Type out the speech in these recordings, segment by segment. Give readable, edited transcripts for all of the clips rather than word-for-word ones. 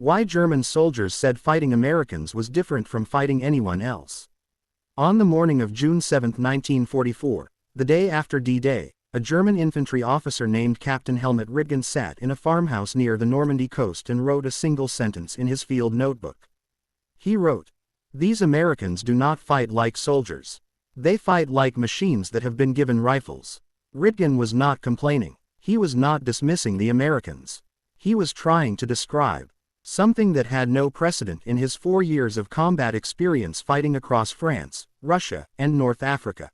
Why German soldiers said fighting Americans was different from fighting anyone else. On the morning of June 7, 1944, the day after D-Day, a German infantry officer named Captain Helmut Rittgen sat in a farmhouse near the Normandy coast and wrote a single sentence in his field notebook. He wrote, "These Americans do not fight like soldiers. They fight like machines that have been given rifles." Rittgen was not complaining. He was not dismissing the Americans. He was trying to describe something that had no precedent in his 4 years of combat experience fighting across France, Russia, and North Africa.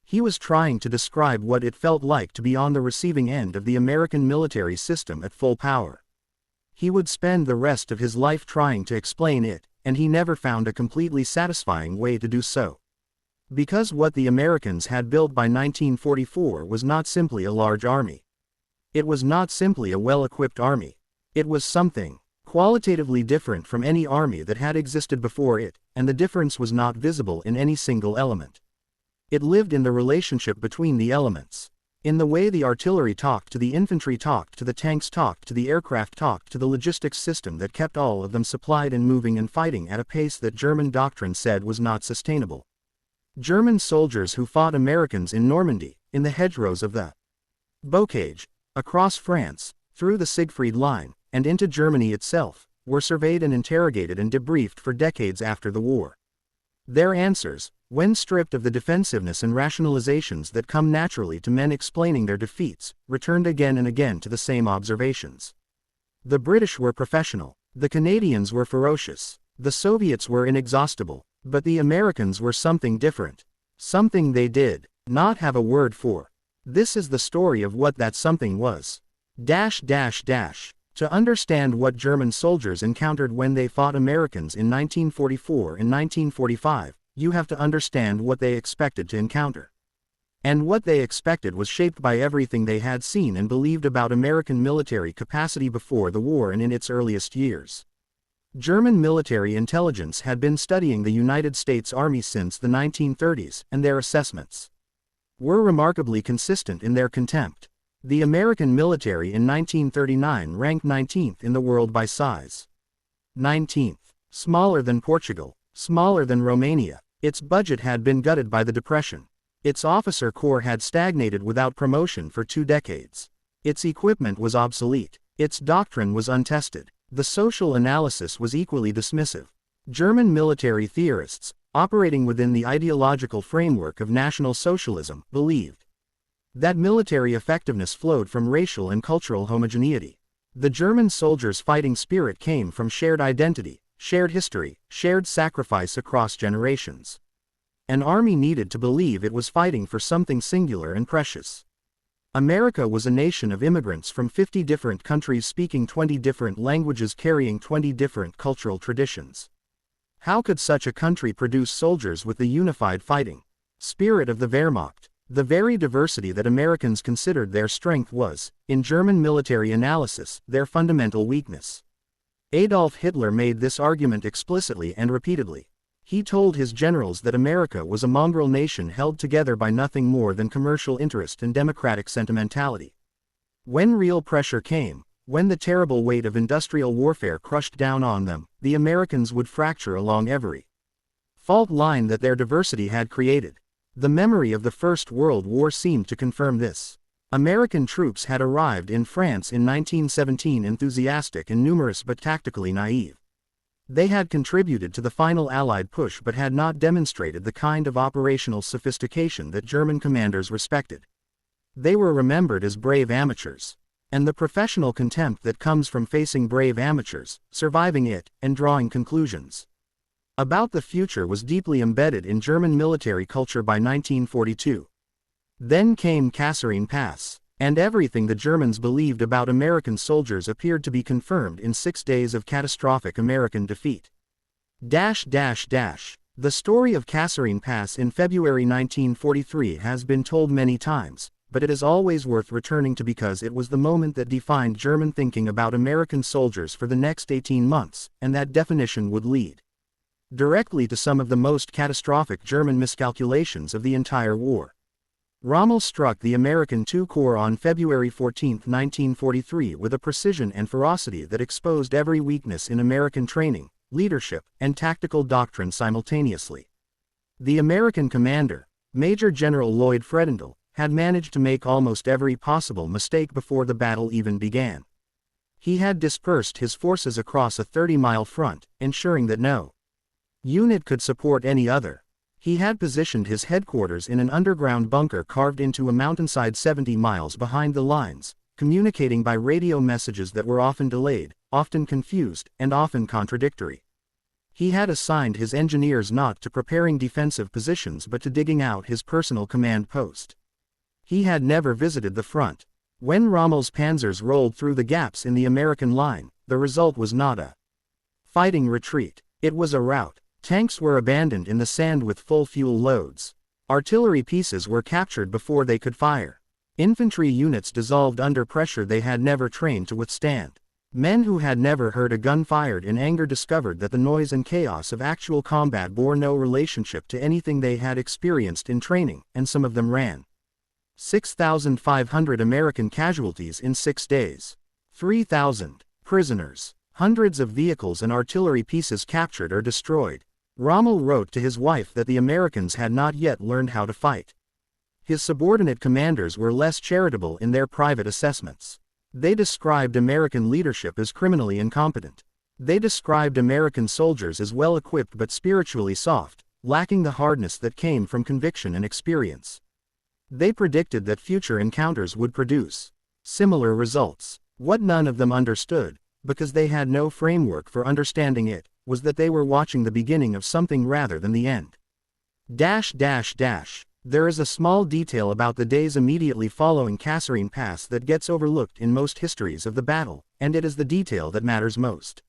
He was trying to describe what it felt like to be on the receiving end of the American military system at full power. He would spend the rest of his life trying to explain it, and he never found a completely satisfying way to do so. Because what the Americans had built by 1944 was not simply a large army. It was not simply a well-equipped army. It was something qualitatively different from any army that had existed before it, and the difference was not visible in any single element. It lived in the relationship between the elements. In the way the artillery talked to the infantry, talked to the tanks, talked to the aircraft, talked to the logistics system that kept all of them supplied and moving and fighting at a pace that German doctrine said was not sustainable. German soldiers who fought Americans in Normandy, in the hedgerows of the Bocage, across France, through the Siegfried Line, and into Germany itself, were surveyed and interrogated and debriefed for decades after the war. Their answers, when stripped of the defensiveness and rationalizations that come naturally to men explaining their defeats, returned again and again to the same observations. The British were professional. The Canadians were ferocious. The Soviets were inexhaustible. But the Americans were something different. Something they did not have a word for. This is the story of what that something was. To understand what German soldiers encountered when they fought Americans in 1944 and 1945, you have to understand what they expected to encounter. And what they expected was shaped by everything they had seen and believed about American military capacity before the war and in its earliest years. German military intelligence had been studying the United States Army since the 1930s, and their assessments were remarkably consistent in their contempt. The American military in 1939 ranked 19th in the world by size. 19th. Smaller than Portugal. Smaller than Romania. Its budget had been gutted by the Depression. Its officer corps had stagnated without promotion for 2 decades. Its equipment was obsolete. Its doctrine was untested. The social analysis was equally dismissive. German military theorists, operating within the ideological framework of National Socialism, believed that military effectiveness flowed from racial and cultural homogeneity. The German soldiers' fighting spirit came from shared identity, shared history, shared sacrifice across generations. An army needed to believe it was fighting for something singular and precious. America was a nation of immigrants from 50 different countries speaking 20 different languages, carrying 20 different cultural traditions. How could such a country produce soldiers with the unified fighting spirit of the Wehrmacht? The very diversity that Americans considered their strength was, in German military analysis, their fundamental weakness. Adolf Hitler made this argument explicitly and repeatedly. He told his generals that America was a mongrel nation held together by nothing more than commercial interest and democratic sentimentality. When real pressure came, when the terrible weight of industrial warfare crushed down on them, the Americans would fracture along every fault line that their diversity had created. The memory of the First World War seemed to confirm this. American troops had arrived in France in 1917 enthusiastic and numerous but tactically naive. They had contributed to the final Allied push but had not demonstrated the kind of operational sophistication that German commanders respected. They were remembered as brave amateurs. And the professional contempt that comes from facing brave amateurs, surviving it, and drawing conclusions about the future was deeply embedded in German military culture by 1942. Then came Kasserine Pass, and everything the Germans believed about American soldiers appeared to be confirmed in 6 days of catastrophic American defeat. The story of Kasserine Pass in February 1943 has been told many times, but it is always worth returning to because it was the moment that defined German thinking about American soldiers for the next 18 months, and that definition would lead directly to some of the most catastrophic German miscalculations of the entire war. Rommel struck the American II Corps on February 14, 1943 with a precision and ferocity that exposed every weakness in American training, leadership, and tactical doctrine simultaneously. The American commander, Major General Lloyd Fredendall, had managed to make almost every possible mistake before the battle even began. He had dispersed his forces across a 30-mile front, ensuring that no unit could support any other. He had positioned his headquarters in an underground bunker carved into a mountainside 70 miles behind the lines, communicating by radio messages that were often delayed, often confused, and often contradictory. He had assigned his engineers not to preparing defensive positions but to digging out his personal command post. He had never visited the front. When Rommel's panzers rolled through the gaps in the American line, the result was not a fighting retreat. It was a rout. Tanks were abandoned in the sand with full fuel loads. Artillery pieces were captured before they could fire. Infantry units dissolved under pressure they had never trained to withstand. Men who had never heard a gun fired in anger discovered that the noise and chaos of actual combat bore no relationship to anything they had experienced in training, and some of them ran. 6,500 American casualties in 6 days. 3,000 prisoners. Hundreds of vehicles and artillery pieces captured or destroyed. Rommel wrote to his wife that the Americans had not yet learned how to fight. His subordinate commanders were less charitable in their private assessments. They described American leadership as criminally incompetent. They described American soldiers as well-equipped but spiritually soft, lacking the hardness that came from conviction and experience. They predicted that future encounters would produce similar results. What none of them understood, because they had no framework for understanding it, was that they were watching the beginning of something rather than the end. There is a small detail about the days immediately following Kasserine Pass that gets overlooked in most histories of the battle, and it is the detail that matters most.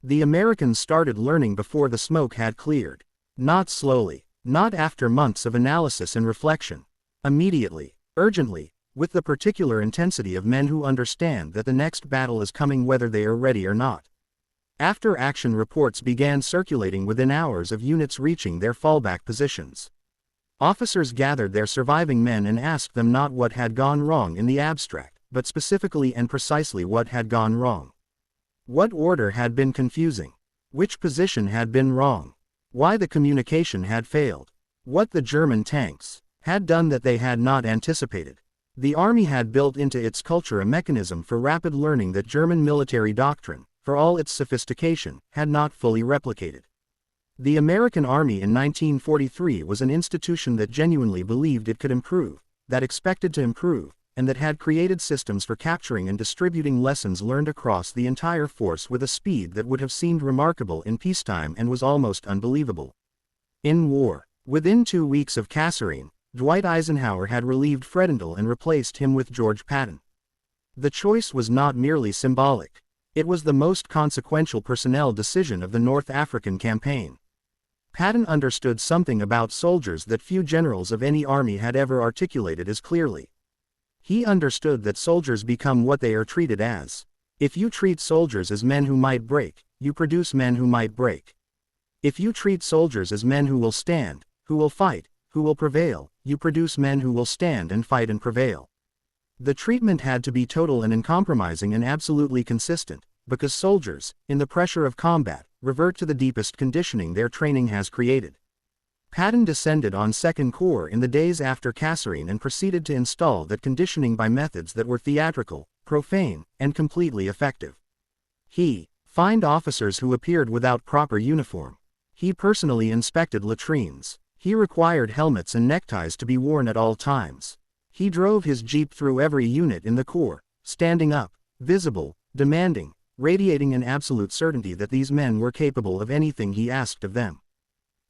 The Americans started learning before the smoke had cleared. Not slowly, not after months of analysis and reflection. Immediately, urgently, with the particular intensity of men who understand that the next battle is coming whether they are ready or not. After-action reports began circulating within hours of units reaching their fallback positions. Officers gathered their surviving men and asked them not what had gone wrong in the abstract, but specifically and precisely what had gone wrong. What order had been confusing? Which position had been wrong? Why the communication had failed? What the German tanks had done that they had not anticipated? The army had built into its culture a mechanism for rapid learning that German military doctrine, for all its sophistication, had not fully replicated. The American Army in 1943 was an institution that genuinely believed it could improve, that expected to improve, and that had created systems for capturing and distributing lessons learned across the entire force with a speed that would have seemed remarkable in peacetime and was almost unbelievable in war. Within 2 weeks of Kasserine, Dwight Eisenhower had relieved Fredendall and replaced him with George Patton. The choice was not merely symbolic. It was the most consequential personnel decision of the North African campaign. Patton understood something about soldiers that few generals of any army had ever articulated as clearly. He understood that soldiers become what they are treated as. If you treat soldiers as men who might break, you produce men who might break. If you treat soldiers as men who will stand, who will fight, who will prevail, you produce men who will stand and fight and prevail. The treatment had to be total and uncompromising and absolutely consistent, because soldiers, in the pressure of combat, revert to the deepest conditioning their training has created. Patton descended on 2nd Corps in the days after Kasserine and proceeded to install that conditioning by methods that were theatrical, profane, and completely effective. He fined officers who appeared without proper uniform. He personally inspected latrines. He required helmets and neckties to be worn at all times. He drove his jeep through every unit in the Corps, standing up, visible, demanding, radiating an absolute certainty that these men were capable of anything he asked of them.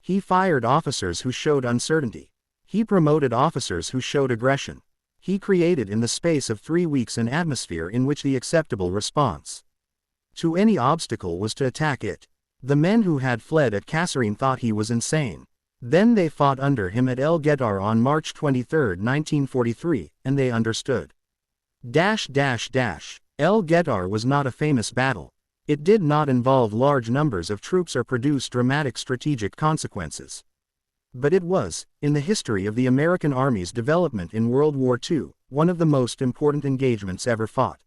He fired officers who showed uncertainty. He promoted officers who showed aggression. He created in the space of 3 weeks an atmosphere in which the acceptable response to any obstacle was to attack it. The men who had fled at Kasserine thought he was insane. Then they fought under him at Guettar on March 23, 1943, and they understood. Guettar was not a famous battle. It did not involve large numbers of troops or produce dramatic strategic consequences. But it was, in the history of the American Army's development in World War II, one of the most important engagements ever fought.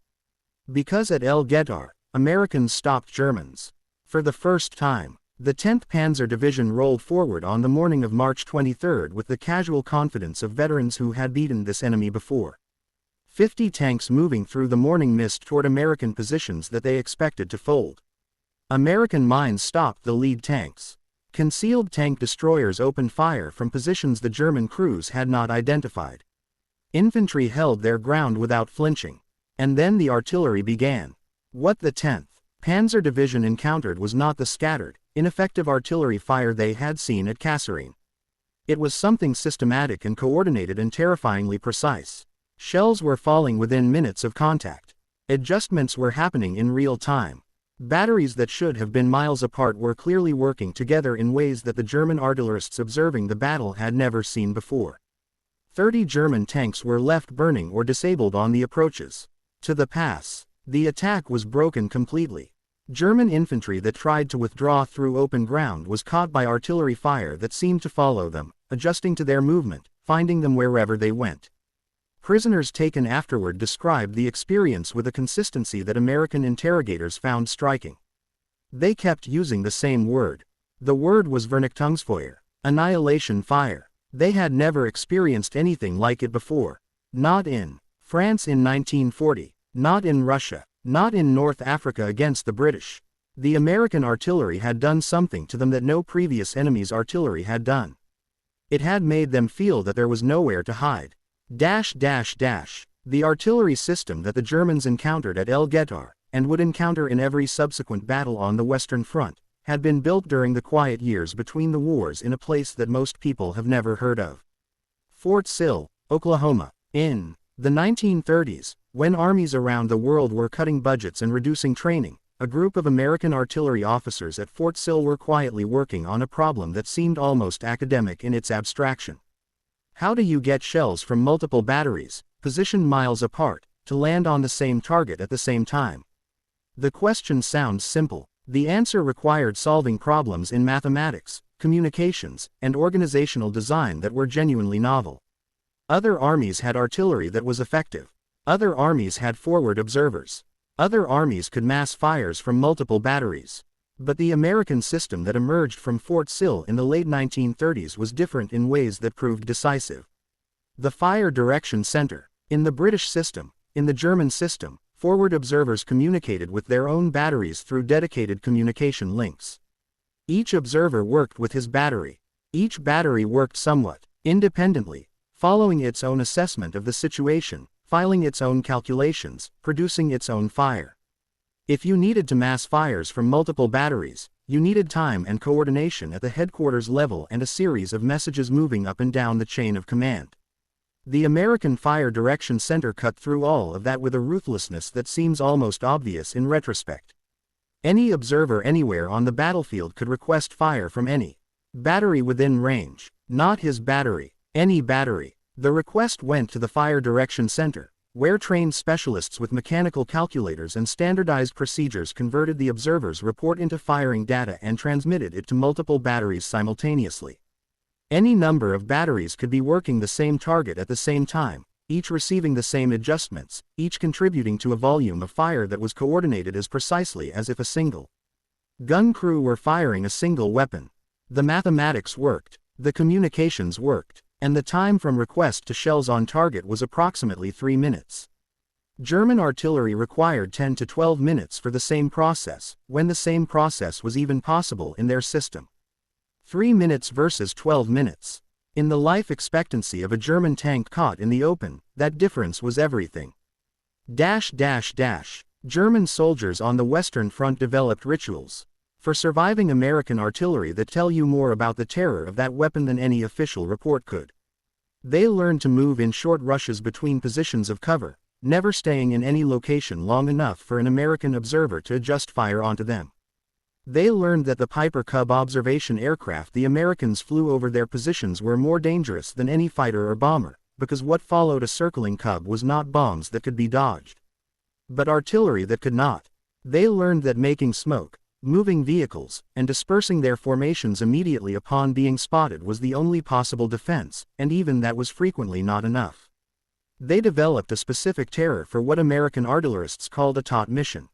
Because at El Guettar, Americans stopped Germans. For the first time, the 10th Panzer Division rolled forward on the morning of March 23 with the casual confidence of veterans who had beaten this enemy before. 50 tanks moving through the morning mist toward American positions that they expected to fold. American mines stopped the lead tanks. Concealed tank destroyers opened fire from positions the German crews had not identified. Infantry held their ground without flinching. And then the artillery began. What the 10th Panzer Division encountered was not the scattered, ineffective artillery fire they had seen at Kasserine. It was something systematic and coordinated and terrifyingly precise. Shells were falling within minutes of contact. Adjustments were happening in real time. Batteries that should have been miles apart were clearly working together in ways that the German artillerists observing the battle had never seen before. 30 German tanks were left burning or disabled on the approaches to the pass. The attack was broken completely. German infantry that tried to withdraw through open ground was caught by artillery fire that seemed to follow them, adjusting to their movement, finding them wherever they went. Prisoners taken afterward described the experience with a consistency that American interrogators found striking. They kept using the same word. The word was Vernichtungsfeuer, annihilation fire. They had never experienced anything like it before. Not in France in 1940, not in Russia, not in North Africa against the British. The American artillery had done something to them that no previous enemy's artillery had done. It had made them feel that there was nowhere to hide. The artillery system that the Germans encountered at El Guettar, and would encounter in every subsequent battle on the Western Front, had been built during the quiet years between the wars in a place that most people have never heard of. Fort Sill, Oklahoma. In the 1930s, when armies around the world were cutting budgets and reducing training, a group of American artillery officers at Fort Sill were quietly working on a problem that seemed almost academic in its abstraction. How do you get shells from multiple batteries, positioned miles apart, to land on the same target at the same time? The question sounds simple. The answer required solving problems in mathematics, communications, and organizational design that were genuinely novel. Other armies had artillery that was effective. Other armies had forward observers. Other armies could mass fires from multiple batteries. But the American system that emerged from Fort Sill in the late 1930s was different in ways that proved decisive. The Fire Direction Center. In the British system, in the German system, forward observers communicated with their own batteries through dedicated communication links. Each observer worked with his battery. Each battery worked somewhat independently, following its own assessment of the situation, filing its own calculations, producing its own fire. If you needed to mass fires from multiple batteries, you needed time and coordination at the headquarters level and a series of messages moving up and down the chain of command. The American Fire Direction Center cut through all of that with a ruthlessness that seems almost obvious in retrospect. Any observer anywhere on the battlefield could request fire from any battery within range, not his battery, any battery. The request went to the Fire Direction Center, where trained specialists with mechanical calculators and standardized procedures converted the observer's report into firing data and transmitted it to multiple batteries simultaneously. Any number of batteries could be working the same target at the same time, each receiving the same adjustments, each contributing to a volume of fire that was coordinated as precisely as if a single gun crew were firing a single weapon. The mathematics worked, the communications worked, and the time from request to shells on target was approximately 3 minutes. German artillery required 10 to 12 minutes for the same process, when the same process was even possible in their system. 3 minutes versus 12 minutes. In the life expectancy of a German tank caught in the open, that difference was everything. German soldiers on the Western Front developed rituals for surviving American artillery that tell you more about the terror of that weapon than any official report could. They learned to move in short rushes between positions of cover, never staying in any location long enough for an American observer to adjust fire onto them. They learned that the Piper Cub observation aircraft the Americans flew over their positions were more dangerous than any fighter or bomber, because what followed a circling Cub was not bombs that could be dodged, but artillery that could not. They learned that making smoke, Moving vehicles, and dispersing their formations immediately upon being spotted was the only possible defense, and even that was frequently not enough. They developed a specific terror for what American artillerists called a taut mission.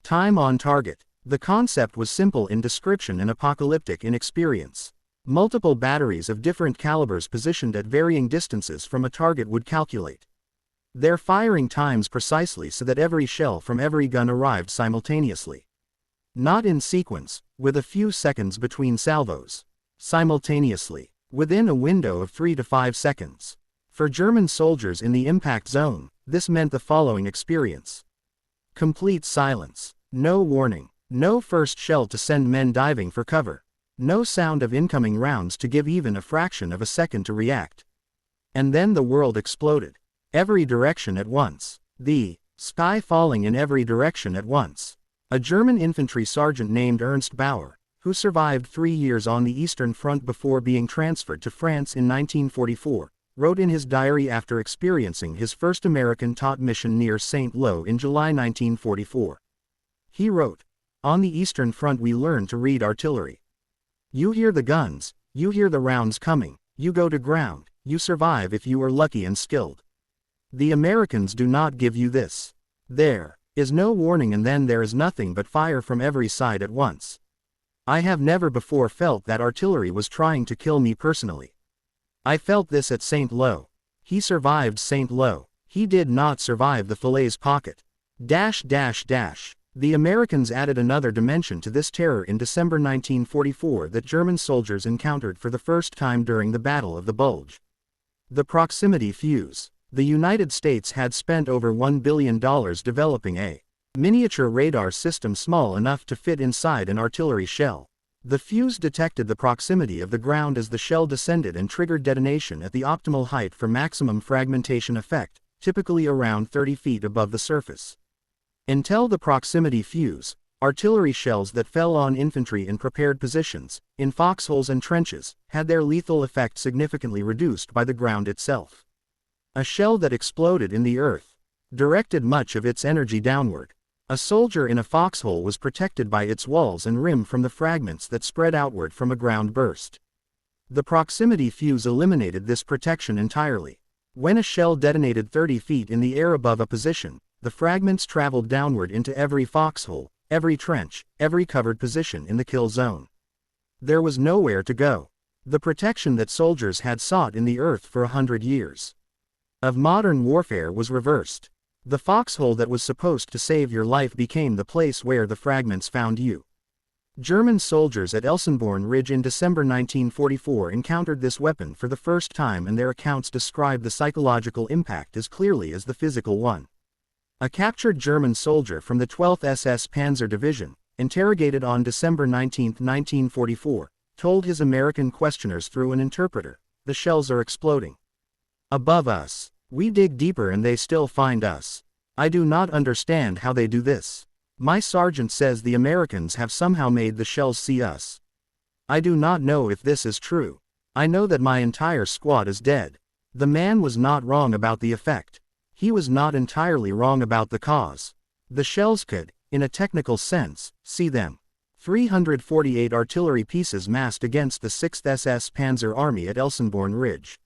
Time on target. The concept was simple in description and apocalyptic in experience. Multiple batteries of different calibers positioned at varying distances from a target would calculate their firing times precisely so that every shell from every gun arrived simultaneously. Not in sequence, with a few seconds between salvos. Simultaneously, within a window of 3 to 5 seconds. For German soldiers in the impact zone, this meant the following experience. Complete silence. No warning. No first shell to send men diving for cover. No sound of incoming rounds to give even a fraction of a second to react. And then the world exploded. Every direction at once. The sky falling in every direction at once. A German infantry sergeant named Ernst Bauer, who survived 3 years on the Eastern Front before being transferred to France in 1944, wrote in his diary after experiencing his first American taut mission near St. Lo in July 1944. He wrote, "On the Eastern Front we learned to read artillery. You hear the guns, you hear the rounds coming, you go to ground, you survive if you are lucky and skilled. The Americans do not give you this. There is no warning and then there is nothing but fire from every side at once. I have never before felt that artillery was trying to kill me personally. I felt this at St. Lo. He survived St. Lo. He did not survive the Falaise pocket. The Americans added another dimension to this terror in December 1944 that German soldiers encountered for the first time during the Battle of the Bulge. The proximity fuse. The United States had spent over $1 billion developing a miniature radar system small enough to fit inside an artillery shell. The fuse detected the proximity of the ground as the shell descended and triggered detonation at the optimal height for maximum fragmentation effect, typically around 30 feet above the surface. Until the proximity fuse, artillery shells that fell on infantry in prepared positions, in foxholes and trenches, had their lethal effect significantly reduced by the ground itself. A shell that exploded in the earth directed much of its energy downward. A soldier in a foxhole was protected by its walls and rim from the fragments that spread outward from a ground burst. The proximity fuse eliminated this protection entirely. When a shell detonated 30 feet in the air above a position, the fragments traveled downward into every foxhole, every trench, every covered position in the kill zone. There was nowhere to go. The protection that soldiers had sought in the earth for 100 years of modern warfare was reversed. The foxhole that was supposed to save your life became the place where the fragments found you. German soldiers at Elsenborn Ridge in December 1944 encountered this weapon for the first time, and their accounts describe the psychological impact as clearly as the physical one. A captured German soldier from the 12th SS Panzer Division, interrogated on December 19, 1944, told his American questioners through an interpreter, "The shells are exploding above us. We dig deeper and they still find us. I do not understand how they do this. My sergeant says the Americans have somehow made the shells see us. I do not know if this is true. I know that my entire squad is dead." The man was not wrong about the effect. He was not entirely wrong about the cause. The shells could, in a technical sense, see them. 348 artillery pieces massed against the 6th SS Panzer Army at Elsenborn Ridge.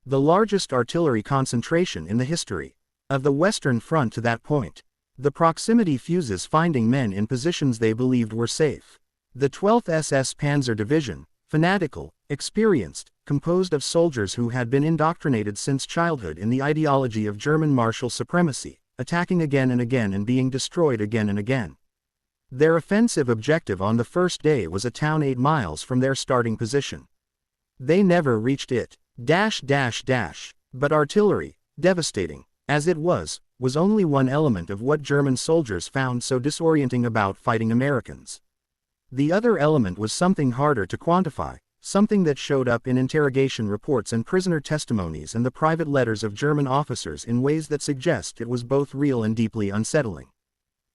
The largest artillery concentration in the history of the Western Front to that point. The proximity fuses finding men in positions they believed were safe. The 12th SS Panzer Division, fanatical, experienced, composed of soldiers who had been indoctrinated since childhood in the ideology of German martial supremacy, attacking again and again and being destroyed again and again. Their offensive objective on the first day was a town 8 miles from their starting position. They never reached it. But artillery, devastating as it was only one element of what German soldiers found so disorienting about fighting Americans. The other element was something harder to quantify, something that showed up in interrogation reports and prisoner testimonies and the private letters of German officers in ways that suggest it was both real and deeply unsettling.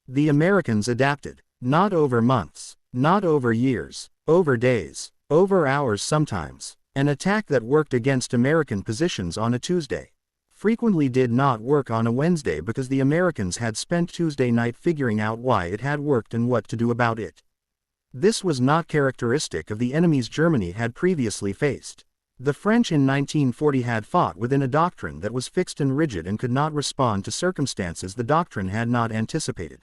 The Americans adapted, not over months, not over years, over days, over hours sometimes. An attack that worked against American positions on a Tuesday frequently did not work on a Wednesday because the Americans had spent Tuesday night figuring out why it had worked and what to do about it. This was not characteristic of the enemies Germany had previously faced. The French in 1940 had fought within a doctrine that was fixed and rigid and could not respond to circumstances the doctrine had not anticipated.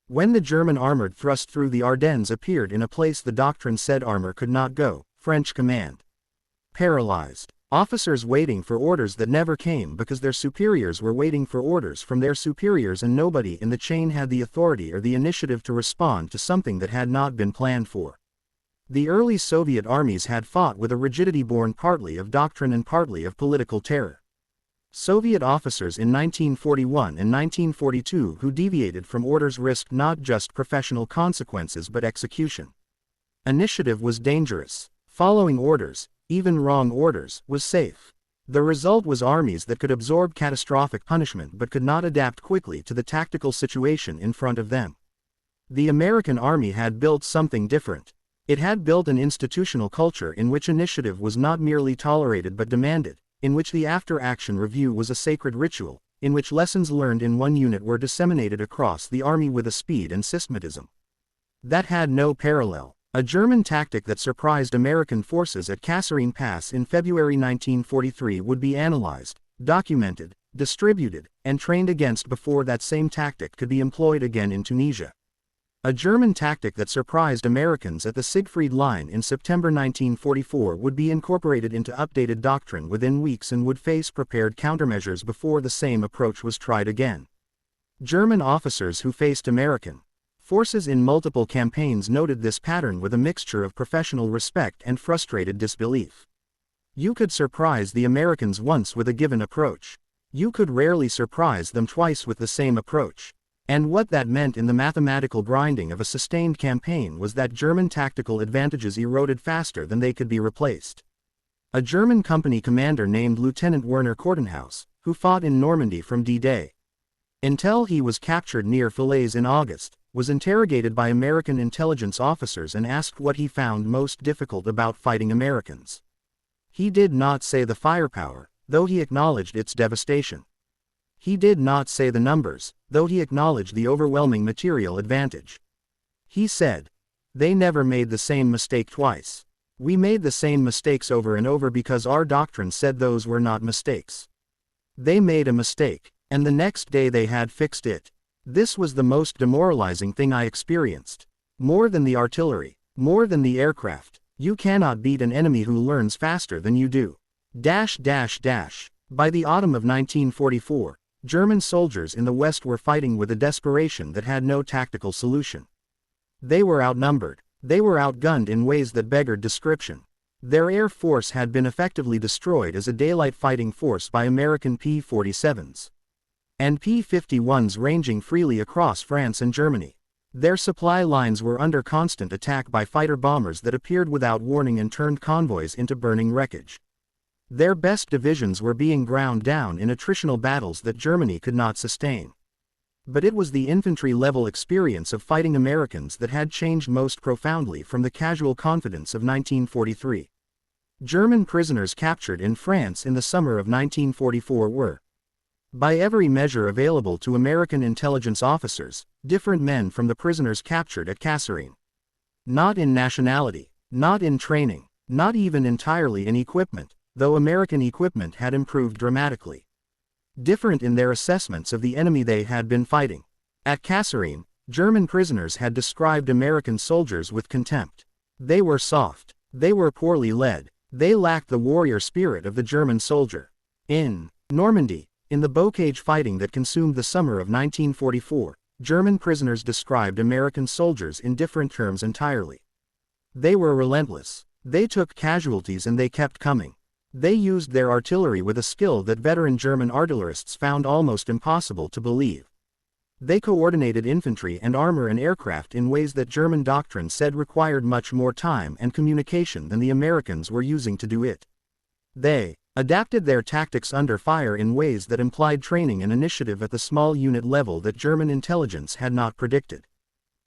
When the German armored thrust through the Ardennes appeared in a place the doctrine said armor could not go, French command paralyzed. Officers waiting for orders that never came because their superiors were waiting for orders from their superiors, and nobody in the chain had the authority or the initiative to respond to something that had not been planned for. The early Soviet armies had fought with a rigidity born partly of doctrine and partly of political terror. Soviet officers in 1941 and 1942 who deviated from orders risked not just professional consequences but execution. Initiative was dangerous. Following orders, even wrong orders, was safe. The result was armies that could absorb catastrophic punishment but could not adapt quickly to the tactical situation in front of them. The American Army had built something different. It had built an institutional culture in which initiative was not merely tolerated but demanded, in which the after-action review was a sacred ritual, in which lessons learned in one unit were disseminated across the army with a speed and systematism that had no parallel. A German tactic that surprised American forces at Kasserine Pass in February 1943 would be analyzed, documented, distributed, and trained against before that same tactic could be employed again in Tunisia. A German tactic that surprised Americans at the Siegfried Line in September 1944 would be incorporated into updated doctrine within weeks and would face prepared countermeasures before the same approach was tried again. German officers who faced American forces in multiple campaigns noted this pattern with a mixture of professional respect and frustrated disbelief. You could surprise the Americans once with a given approach. You could rarely surprise them twice with the same approach. And what that meant in the mathematical grinding of a sustained campaign was that German tactical advantages eroded faster than they could be replaced. A German company commander named Lieutenant Werner Kortenhaus, who fought in Normandy from D-Day until he was captured near Falaise in August, was interrogated by American intelligence officers and asked what he found most difficult about fighting Americans. He did not say the firepower, though he acknowledged its devastation. He did not say the numbers, though he acknowledged the overwhelming material advantage. He said, "They never made the same mistake twice. We made the same mistakes over and over because our doctrine said those were not mistakes. They made a mistake, and the next day they had fixed it. This was the most demoralizing thing I experienced. More than the artillery, more than the aircraft, you cannot beat an enemy who learns faster than you do." By the autumn of 1944, German soldiers in the West were fighting with a desperation that had no tactical solution. They were outnumbered. They were outgunned in ways that beggared description. Their air force had been effectively destroyed as a daylight fighting force by American P-47s and P-51s ranging freely across France and Germany. Their supply lines were under constant attack by fighter bombers that appeared without warning and turned convoys into burning wreckage. Their best divisions were being ground down in attritional battles that Germany could not sustain. But it was the infantry-level experience of fighting Americans that had changed most profoundly from the casual confidence of 1943. German prisoners captured in France in the summer of 1944 were, by every measure available to American intelligence officers, different men from the prisoners captured at Kasserine. Not in nationality, not in training, not even entirely in equipment, though American equipment had improved dramatically. Different in their assessments of the enemy they had been fighting. At Kasserine, German prisoners had described American soldiers with contempt. They were soft. They were poorly led. They lacked the warrior spirit of the German soldier. In Normandy, in the bocage fighting that consumed the summer of 1944, German prisoners described American soldiers in different terms entirely. They were relentless. They took casualties and they kept coming. They used their artillery with a skill that veteran German artillerists found almost impossible to believe. They coordinated infantry and armor and aircraft in ways that German doctrine said required much more time and communication than the Americans were using to do it. They adapted their tactics under fire in ways that implied training and initiative at the small unit level that German intelligence had not predicted.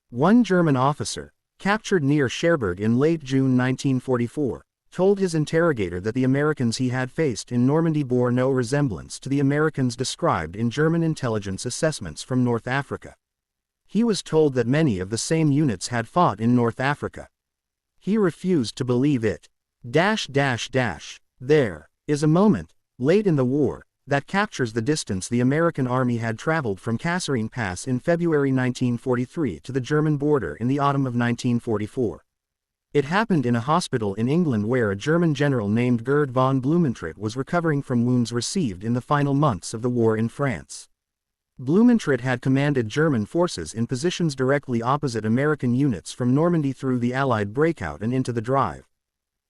One German officer, captured near Cherbourg in late June 1944, told his interrogator that the Americans he had faced in Normandy bore no resemblance to the Americans described in German intelligence assessments from North Africa. He was told that many of the same units had fought in North Africa. He refused to believe it. There is a moment, late in the war, that captures the distance the American army had traveled from Kasserine Pass in February 1943 to the German border in the autumn of 1944. It happened in a hospital in England where a German general named Gerd von Blumentritt was recovering from wounds received in the final months of the war in France. Blumentritt had commanded German forces in positions directly opposite American units from Normandy through the Allied breakout and into the drive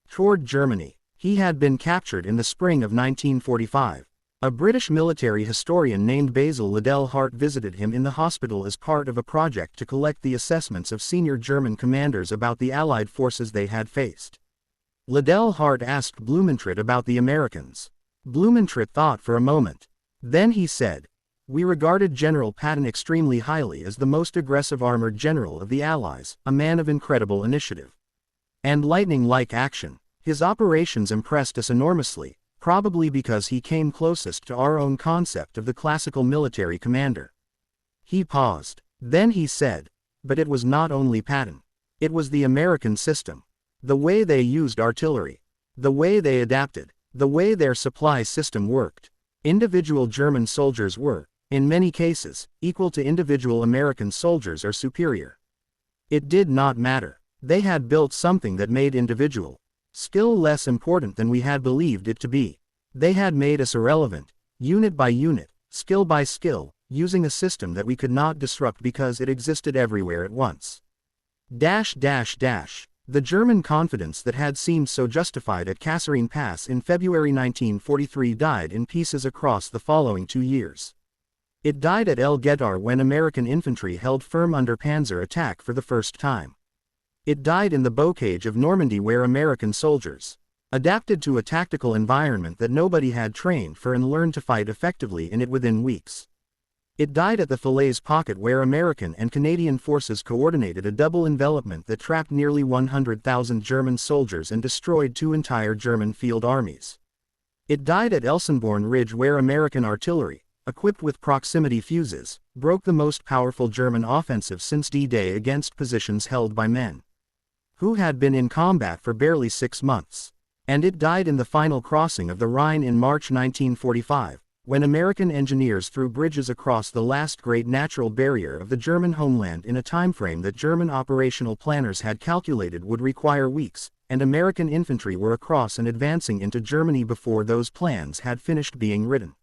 toward Germany. He had been captured in the spring of 1945. A British military historian named Basil Liddell Hart visited him in the hospital as part of a project to collect the assessments of senior German commanders about the Allied forces they had faced. Liddell Hart asked Blumentritt about the Americans. Blumentritt thought for a moment. Then he said, "We regarded General Patton extremely highly as the most aggressive armored general of the Allies, a man of incredible initiative and lightning-like action. His operations impressed us enormously, probably because he came closest to our own concept of the classical military commander." He paused. Then he said, "But it was not only Patton. It was the American system. The way they used artillery. The way they adapted. The way their supply system worked. Individual German soldiers were, in many cases, equal to individual American soldiers or superior. It did not matter. They had built something that made individual skill less important than we had believed it to be. They had made us irrelevant, unit by unit, skill by skill, using a system that we could not disrupt because it existed everywhere at once." The German confidence that had seemed so justified at Kasserine Pass in February 1943 died in pieces across the following 2 years. It died at El Guettar when American infantry held firm under panzer attack for the first time. It died in the bocage of Normandy where American soldiers adapted to a tactical environment that nobody had trained for and learned to fight effectively in it within weeks. It died at the Falaise Pocket where American and Canadian forces coordinated a double envelopment that trapped nearly 100,000 German soldiers and destroyed 2 entire German field armies. It died at Elsenborn Ridge where American artillery, equipped with proximity fuses, broke the most powerful German offensive since D-Day against positions held by men who had been in combat for barely 6 months. And it died in the final crossing of the Rhine in March 1945, when American engineers threw bridges across the last great natural barrier of the German homeland in a timeframe that German operational planners had calculated would require weeks, and American infantry were across and advancing into Germany before those plans had finished being written.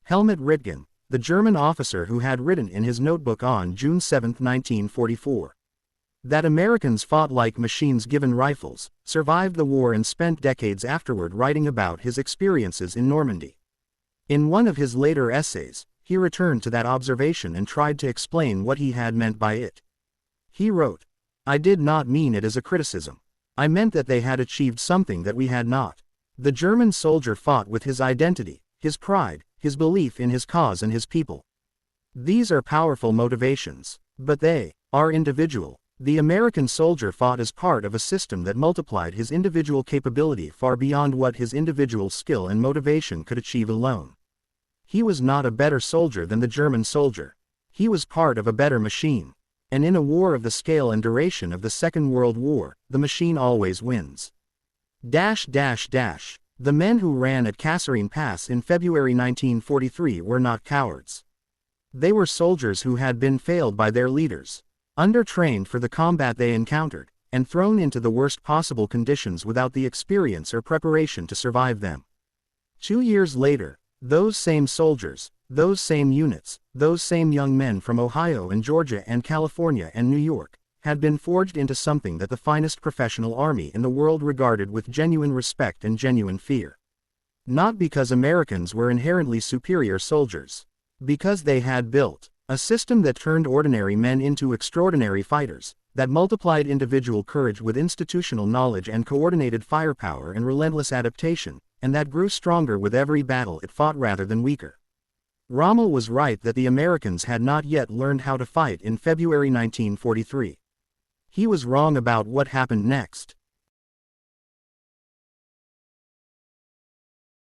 Helmut Rittgen, the German officer who had written in his notebook on June 7, 1944, that Americans fought like machines given rifles, survived the war and spent decades afterward writing about his experiences in Normandy. In one of his later essays, he returned to that observation and tried to explain what he had meant by it. He wrote, "I did not mean it as a criticism. I meant that they had achieved something that we had not. The German soldier fought with his identity, his pride, his belief in his cause and his people. These are powerful motivations, but they are individual. The American soldier fought as part of a system that multiplied his individual capability far beyond what his individual skill and motivation could achieve alone. He was not a better soldier than the German soldier. He was part of a better machine. And in a war of the scale and duration of the Second World War, the machine always wins." The men who ran at Kasserine Pass in February 1943 were not cowards. They were soldiers who had been failed by their leaders, undertrained for the combat they encountered, and thrown into the worst possible conditions without the experience or preparation to survive them. 2 years later, those same soldiers, those same units, those same young men from Ohio and Georgia and California and New York, had been forged into something that the finest professional army in the world regarded with genuine respect and genuine fear. Not because Americans were inherently superior soldiers. Because they had built a system that turned ordinary men into extraordinary fighters, that multiplied individual courage with institutional knowledge and coordinated firepower and relentless adaptation, and that grew stronger with every battle it fought rather than weaker. Rommel was right that the Americans had not yet learned how to fight in February 1943. He was wrong about what happened next.